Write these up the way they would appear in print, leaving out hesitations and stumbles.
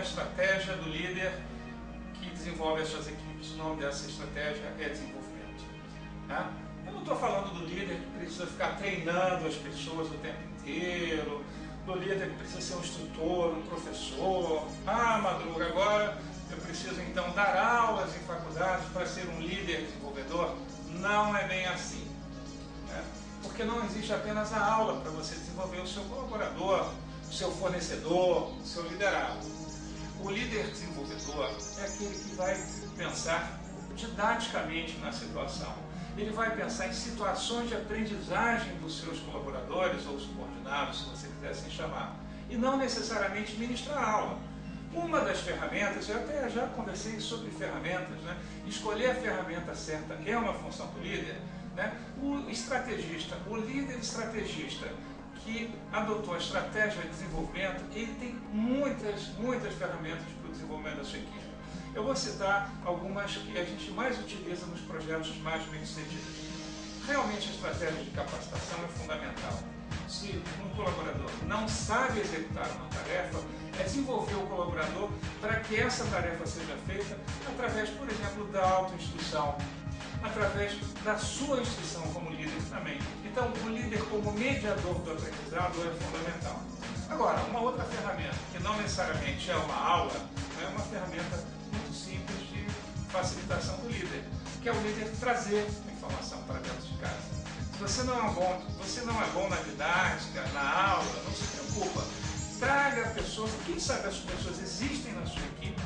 da estratégia do líder que desenvolve as suas equipes. O nome dessa estratégia é desenvolvimento. Tá? Eu não estou falando do líder que precisa ficar treinando as pessoas o tempo inteiro, do líder que precisa ser um instrutor, um professor. Ah, Madruga, agora eu preciso então dar aulas em faculdades para ser um líder desenvolvedor. Não é bem assim. Né? Porque não existe apenas a aula para você desenvolver o seu colaborador, o seu fornecedor, o seu liderado. O líder desenvolvedor é aquele que vai pensar didaticamente na situação. Ele vai pensar em situações de aprendizagem dos seus colaboradores ou subordinados, se você quiser assim chamar, e não necessariamente ministrar aula. Uma das ferramentas, eu até já conversei sobre ferramentas, né? Escolher a ferramenta certa é uma função do líder. Né? O estrategista, o líder estrategista que adotou a estratégia de desenvolvimento, ele tem muitas ferramentas para o desenvolvimento da sua equipe. Eu vou citar algumas que a gente mais utiliza nos projetos mais bem-sucedidos. Realmente a estratégia de capacitação é fundamental. Se um colaborador não sabe executar uma tarefa, é desenvolver o colaborador para que essa tarefa seja feita através, por exemplo, da autoinstrução, através da sua instrução como líder também. Então, o líder como mediador do aprendizado é fundamental. Agora, uma outra ferramenta, que não necessariamente é uma aula, é uma ferramenta muito simples de facilitação do líder, que é o líder trazer a informação para dentro de casa. Se você não é bom na didática, na aula, não se preocupa. Traga pessoas, quem sabe as pessoas existem na sua equipe.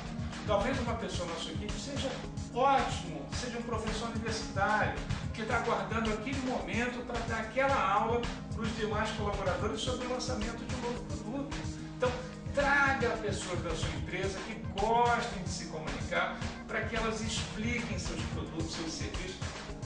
Talvez uma pessoa na sua equipe seja ótimo, seja um professor universitário, que está aguardando aquele momento para dar aquela aula para os demais colaboradores sobre o lançamento de um novo produto. Então, traga pessoas da sua empresa que gostem de se comunicar para que elas expliquem seus produtos, seus serviços,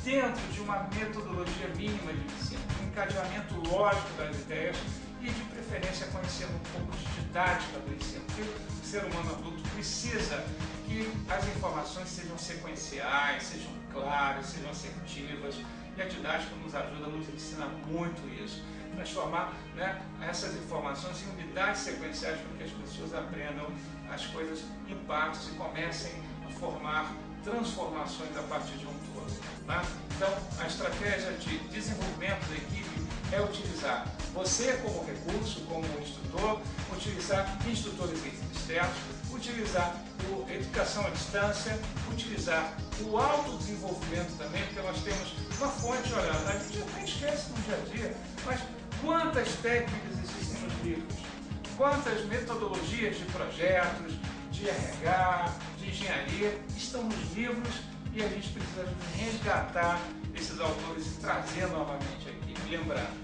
dentro de uma metodologia mínima de ensino, um encadeamento lógico das ideias e, de preferência, conhecendo um pouco de didática do ensino, porque o ser humano adulto precisa que as informações sejam sequenciais, sejam claras, sejam assertivas, e a didática nos ajuda, nos ensina muito isso. Transformar, né, essas informações em unidades sequenciais para que as pessoas aprendam as coisas em partes e comecem a formar transformações a partir de um todo. Tá? Então, a estratégia de desenvolvimento da equipe é utilizar você como recurso, como instrutor, utilizar instrutores externos, utilizar a educação à distância, utilizar o autodesenvolvimento também, porque nós temos uma fonte, olha, a gente até esquece no dia a dia, mas quantas técnicas existem nos livros, quantas metodologias de projetos, de RH, de engenharia estão nos livros e a gente precisa resgatar esses autores e trazer novamente aqui, lembrando.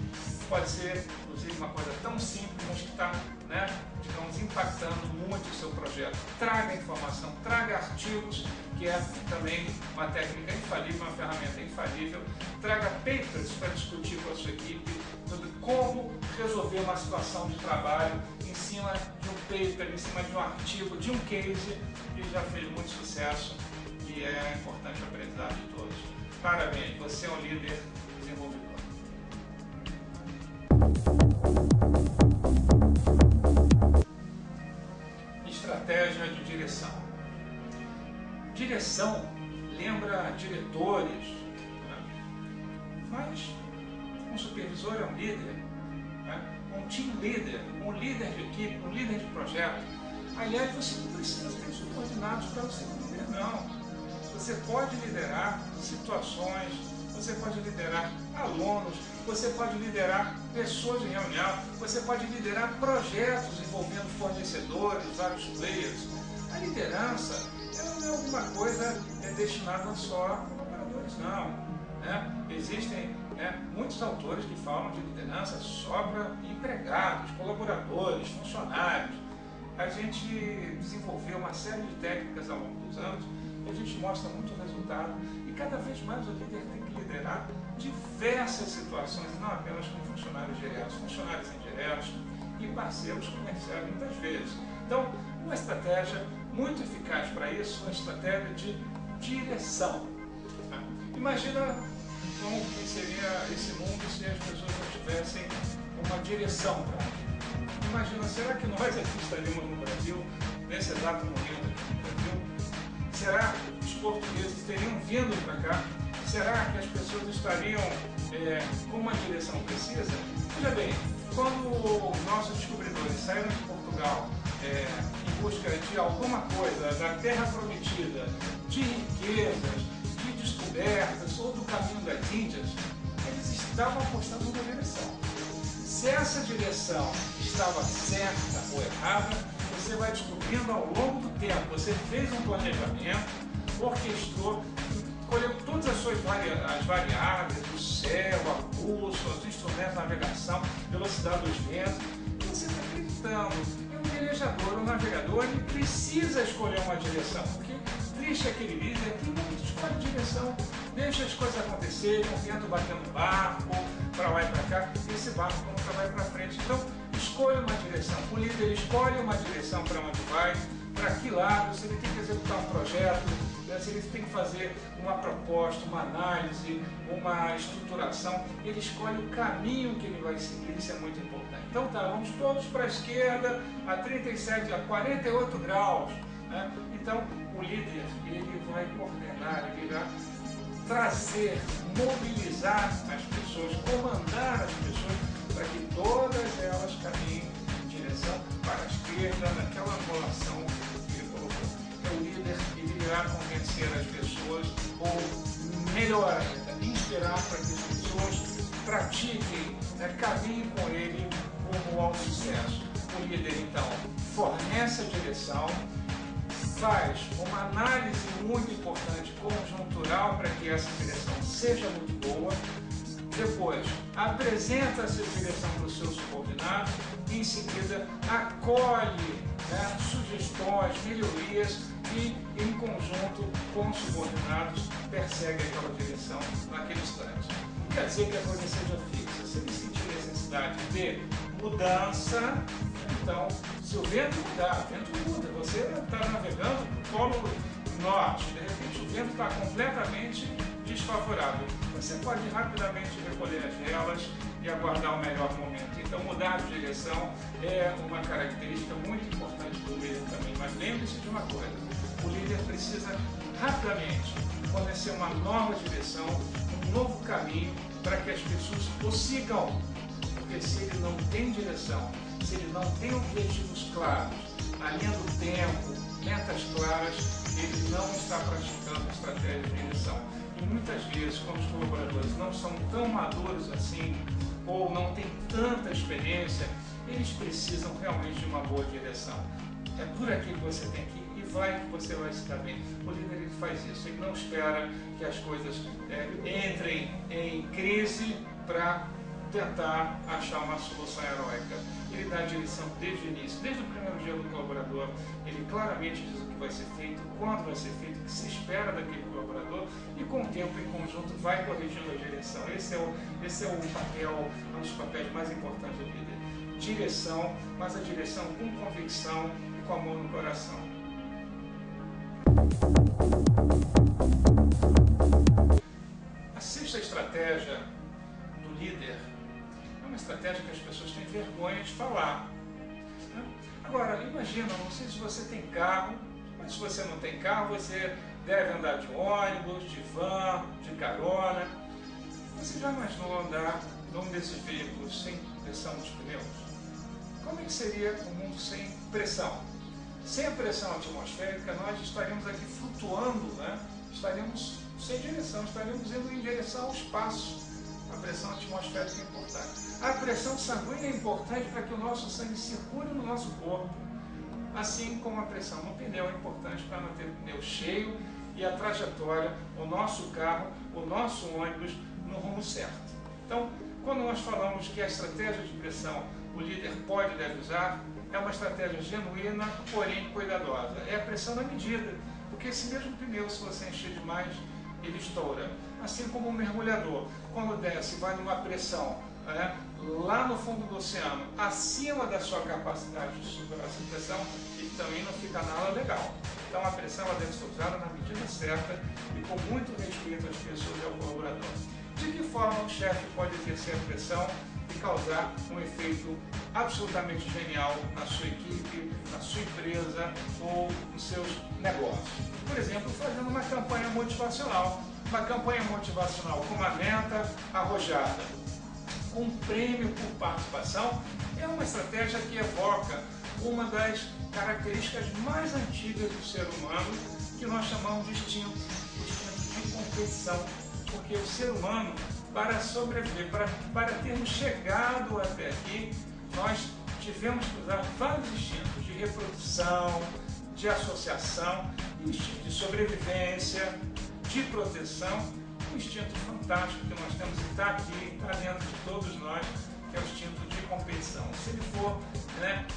Pode ser, inclusive, uma coisa tão simples, mas que está, né, digamos, impactando muito o seu projeto. Traga informação, traga artigos, que é também uma técnica infalível, uma ferramenta infalível. Traga papers para discutir com a sua equipe sobre como resolver uma situação de trabalho em cima de um paper, em cima de um artigo, de um case que já fez muito sucesso e é importante o aprendizado de todos. Parabéns, você é um líder desenvolvedor. Estratégia de direção. Direção lembra diretores, né? Mas um supervisor é um líder, né? Um team leader, um líder de equipe, um líder de projeto. Aliás, você não precisa ter subordinados para ser um líder, não. Você pode liderar situações, você pode liderar alunos, você pode liderar pessoas em reunião, você pode liderar projetos envolvendo fornecedores, vários players. A liderança ela não é alguma coisa destinada só a colaboradores, não. Né? Existem muitos autores que falam de liderança só para empregados, colaboradores, funcionários. A gente desenvolveu uma série de técnicas ao longo dos anos e a gente mostra muito resultado. E cada vez mais o líder tem que liderar diversas situações, não apenas com funcionários diretos, funcionários indiretos e parceiros comerciais muitas vezes. Então, uma estratégia muito eficaz para isso, uma estratégia de direção. Tá? Imagina como que seria esse mundo se as pessoas não tivessem uma direção para ele. Imagina, será que nós aqui estaríamos no Brasil, nesse exato momento aqui no Brasil? Será que os portugueses teriam vindo para cá? Será que as pessoas estariam com uma direção precisa? Veja bem, quando nossos descobridores saíram de Portugal em busca de alguma coisa da terra prometida, de riquezas, de descobertas ou do caminho das Índias, eles estavam apostando numa direção. Se essa direção estava certa ou errada, você vai descobrindo ao longo do tempo. Você fez um planejamento, orquestrou, escolheu todas as suas variáveis, o céu, a bússola, os instrumentos de navegação, velocidade dos ventos, e você está acreditando. E um velejador, um navegador, ele precisa escolher uma direção, porque triste é aquele líder que não escolhe direção, deixa as coisas acontecerem, o vento batendo no barco, para lá e para cá, e esse barco nunca vai para frente. Então, escolha uma direção. O líder escolhe uma direção para onde vai, para que lado, se ele tem que executar um projeto, se ele tem que fazer uma proposta, uma análise, uma estruturação, ele escolhe o caminho que ele vai seguir, isso é muito importante. Então tá, vamos todos para a esquerda, a 37, a 48 graus. Né? Então, o líder, ele vai coordenar, ele vai trazer, mobilizar as pessoas, comandar as pessoas para que todas elas caminhem em direção para a esquerda, naquela angulação que ele colocou. O líder, ele irá convencer as pessoas, ou melhor ainda, inspirar para que as pessoas pratiquem, caminhem com ele rumo ao sucesso. O líder, então, fornece a direção, faz uma análise muito importante, conjuntural, para que essa direção seja muito boa. Depois, apresenta essa direção para os seus subordinados e, em seguida, acolhe sugestões, melhorias e, em conjunto com os subordinados, persegue aquela direção naquele instante. Não quer dizer que a coisa seja fixa. Se ele sentir necessidade de mudança, então, se o vento mudar, o vento muda. Você está navegando no polo norte, de repente o vento está completamente desfavorável. Você pode rapidamente recolher as velas e aguardar o melhor momento. Então, mudar de direção é uma característica muito importante do líder também. Mas lembre-se de uma coisa: o líder precisa rapidamente fornecer uma nova direção, um novo caminho para que as pessoas o sigam. Porque se ele não tem direção, se ele não tem objetivos claros, a linha do tempo, metas claras, ele não está praticando estratégia de direção. E muitas vezes, quando os colaboradores não são tão maduros assim, ou não têm tanta experiência, eles precisam realmente de uma boa direção. É por aqui que você tem que ir e vai que você vai se dar bem. O líder, ele faz isso, ele não espera que as coisas entrem em crise para tentar achar uma solução heróica. Ele dá a direção desde o início, desde o primeiro dia do colaborador. Ele claramente diz o que vai ser feito, quando vai ser feito, o que se espera daquele colaborador, e com o tempo, em conjunto, vai corrigindo a direção. Esse é o papel, um dos papéis mais importantes do líder. Direção, mas a direção com convicção e com amor no coração. A sexta estratégia do líder é uma estratégia que as pessoas têm vergonha de falar. Agora, imagina, não sei se você tem carro, mas se você não tem carro, você deve andar de ônibus, de van, de carona. Você já imaginou andar num desses veículos sem pressão dos pneus? Como é que seria um mundo sem pressão? Sem a pressão atmosférica, nós estaríamos aqui flutuando, estaríamos sem direção, estaríamos indo em direção ao espaço. A pressão atmosférica é importante. A pressão sanguínea é importante para que o nosso sangue circule no nosso corpo, assim como a pressão no pneu é importante para manter o pneu cheio e a trajetória, o nosso carro, o nosso ônibus no rumo certo. Então, quando nós falamos que a estratégia de pressão o líder pode e deve usar, é uma estratégia genuína, porém cuidadosa. É a pressão na medida, porque esse mesmo pneu, se você encher demais, ele estoura. Assim como um mergulhador, quando desce, vai numa pressão lá no fundo do oceano, acima da sua capacidade de superar essa pressão, e também não fica nada legal. Então a pressão ela deve ser usada na medida certa e com muito respeito às pessoas e ao colaborador. De que forma o chefe pode exercer a pressão e causar um efeito absolutamente genial na sua equipe, na sua empresa ou nos seus negócios. Por exemplo, fazendo uma campanha motivacional. Uma campanha motivacional com uma meta arrojada, com um prêmio por participação, é uma estratégia que evoca uma das características mais antigas do ser humano, que nós chamamos de instinto de competição. Porque o ser humano, para sobreviver, para termos chegado até aqui, nós tivemos que usar vários instintos de reprodução, de associação, instinto de sobrevivência, de proteção, um instinto fantástico que nós temos e está aqui, está dentro de todos nós, que é o instinto de competição. Se ele for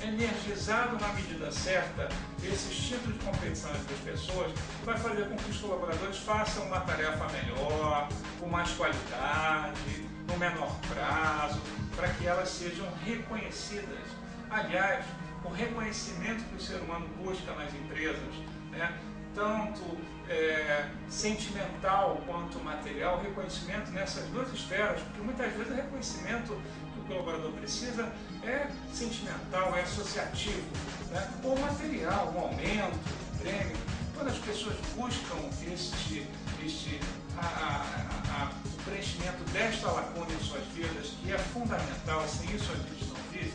energizado na medida certa, esse instinto de competição entre as pessoas vai fazer com que os colaboradores façam uma tarefa melhor, com mais qualidade, no menor prazo, para que elas sejam reconhecidas. Aliás, o reconhecimento que o ser humano busca nas empresas, tanto sentimental quanto material, reconhecimento nessas duas esferas, porque muitas vezes o reconhecimento que o colaborador precisa é sentimental, é associativo, ou material, um aumento, um prêmio. Quando as pessoas buscam o preenchimento desta lacuna em suas vidas, que é fundamental, sem isso a gente não vive,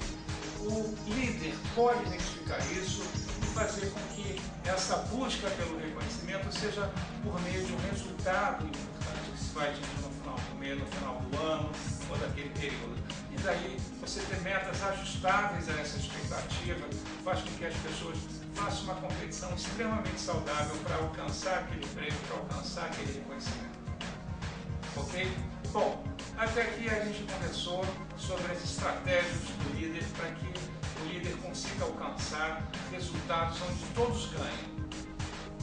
o líder pode identificar isso e fazer com que essa busca pelo reconhecimento seja por meio de um resultado importante que se vai atingir no final do mês, no final do ano ou daquele período. E daí você ter metas ajustáveis a essa expectativa faz com que as pessoas façam uma competição extremamente saudável para alcançar aquele prêmio, para alcançar aquele reconhecimento. Ok? Bom, até aqui a gente conversou sobre as estratégias do líder para que o líder consiga alcançar resultados onde todos ganham.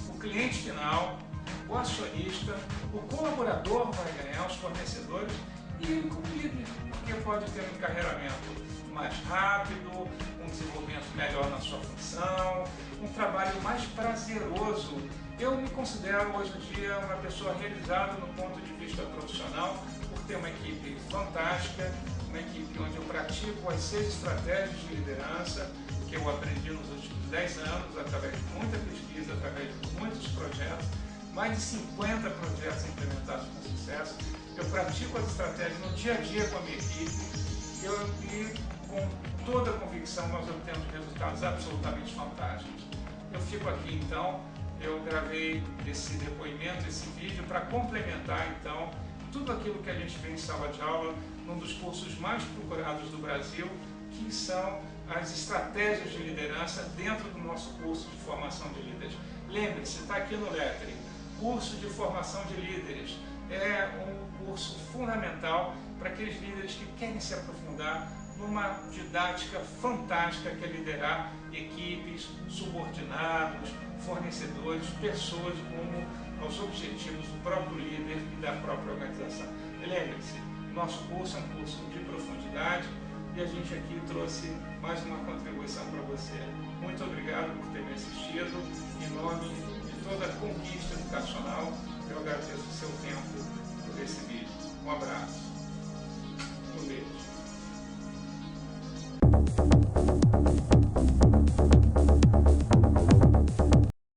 O cliente final, o acionista, o colaborador vai ganhar, os fornecedores e ele como líder, porque pode ter um encarreiramento mais rápido, um desenvolvimento melhor na sua função, um trabalho mais prazeroso. Eu me considero hoje em dia uma pessoa realizada no ponto de vista profissional, por ter uma equipe fantástica, uma equipe onde eu pratico as 6 estratégias de liderança que eu aprendi nos últimos 10 anos, através de muita pesquisa, através de muitos projetos, mais de 50 projetos implementados com sucesso. Eu pratico as estratégias no dia a dia com a minha equipe e com toda a convicção nós obtemos resultados absolutamente fantásticos. Eu fico aqui então, eu gravei esse depoimento, esse vídeo, para complementar então tudo aquilo que a gente vê em sala de aula, num dos cursos mais procurados do Brasil, que são as estratégias de liderança dentro do nosso curso de formação de líderes. Lembre-se, está aqui no Lettre, curso de formação de líderes. É um curso fundamental para aqueles líderes que querem se aprofundar numa didática fantástica que é liderar equipes, subordinados, fornecedores, pessoas rumo aos objetivos do próprio líder e da própria organização. Lembre-se, nosso curso é um curso de profundidade e a gente aqui trouxe mais uma contribuição para você. Muito obrigado por ter me assistido. Em nome de toda a conquista educacional, eu agradeço o seu tempo por esse vídeo. Um abraço. Um beijo.